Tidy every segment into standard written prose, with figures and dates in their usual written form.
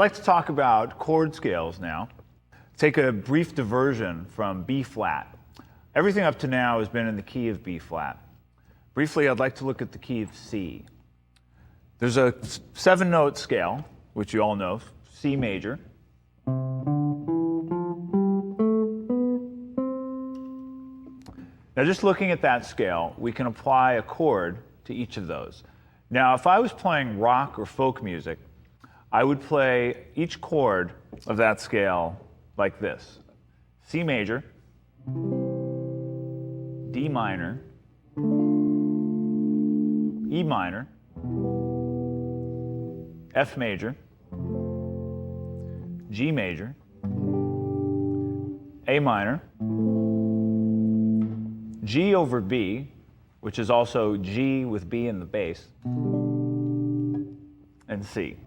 like to talk about chord scales now. Take a brief diversion from B flat. Everything up to now has been in the key of B flat. Briefly, I'd like to look at the key of C. There's a 7-note scale, which you all know, C major. Now, just looking at that scale, we can apply a chord to each of those. Now, if I was playing rock or folk music, I would play each chord of that scale like this: C major, D minor, E minor, F major, G major, A minor, G over B, which is also G with B in the bass, and C.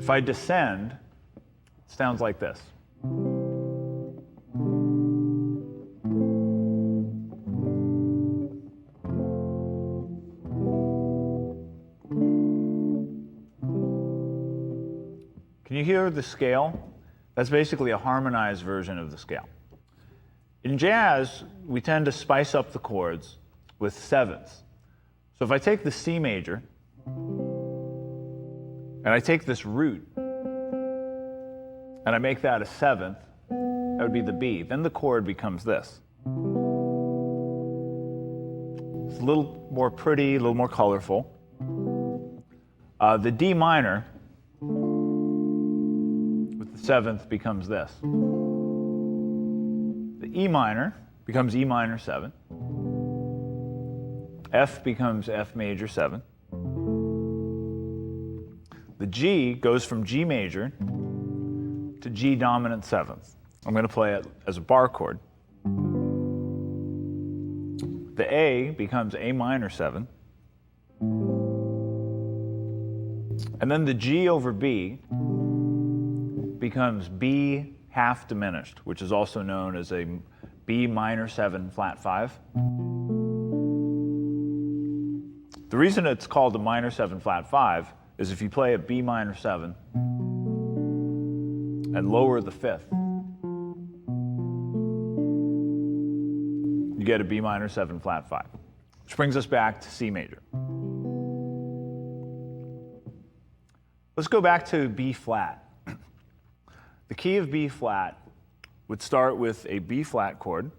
If I descend, it sounds like this. Can you hear the scale? That's basically a harmonized version of the scale. In jazz, we tend to spice up the chords with sevenths. So if I take the C major, and I take this root, and I make that a seventh, that would be the B. Then the chord becomes this. It's a little more pretty, a little more colorful. The D minor, with the seventh, becomes this. The E minor becomes E minor 7. F becomes F major 7. The G goes from G major to G dominant 7th. I'm going to play it as a bar chord. The A becomes A minor 7. And then the G over B becomes B half diminished, which is also known as a B minor 7 flat 5. The reason it's called a minor 7 flat 5 is if you play a B minor 7 and lower the 5th, you get a B minor 7 flat 5, which brings us back to C major. Let's go back to B flat. The key of B flat would start with a B flat chord.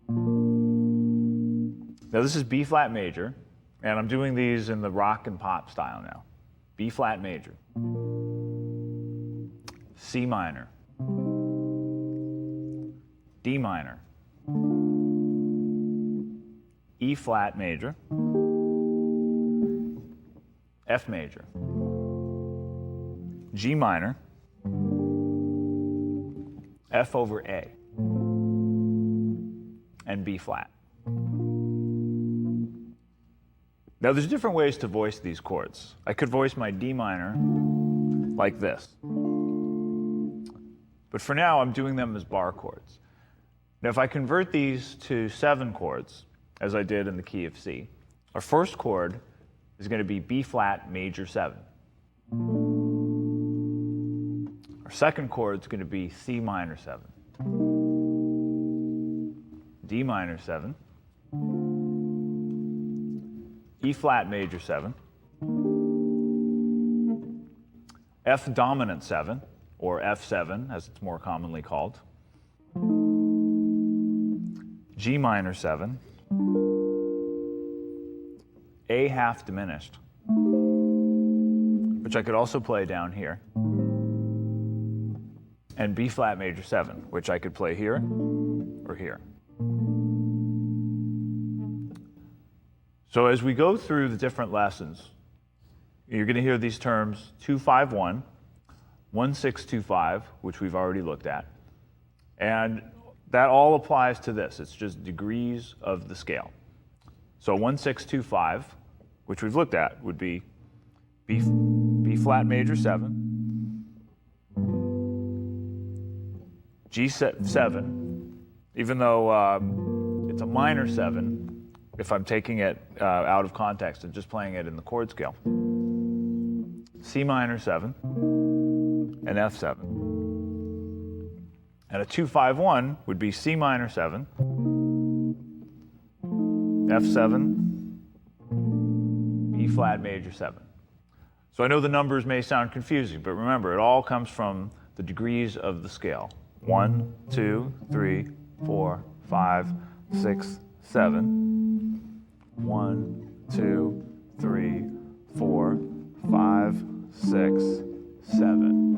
Now this is B flat major, and I'm doing these in the rock and pop style now. B flat major, C minor, D minor, E flat major, F major, G minor, F over A, and B flat. Now there's different ways to voice these chords. I could voice my D minor like this. But for now, I'm doing them as bar chords. Now if I convert these to 7 chords, as I did in the key of C, our first chord is going to be B flat major 7. Our second chord is going to be C minor 7, D minor 7, E flat major 7, F dominant 7, or F7 as it's more commonly called, G minor 7, A half diminished, which I could also play down here, and B flat major 7, which I could play here or here. So as we go through the different lessons, you're going to hear these terms 2-5-1, 1-6-2-5, which we've already looked at, and that all applies to this. It's just degrees of the scale. So 1-6-2-5, which we've looked at, would be B flat major 7, G7, even though it's a minor 7, if I'm taking it out of context and just playing it in the chord scale. C minor 7, and F7. And a 2-5-1 would be C minor 7, F7, E flat major 7. So I know the numbers may sound confusing, but remember, it all comes from the degrees of the scale. 1, 2, 3, 4, 5, 6, 7. 1, 2, 3, 4, 5, 6, 7.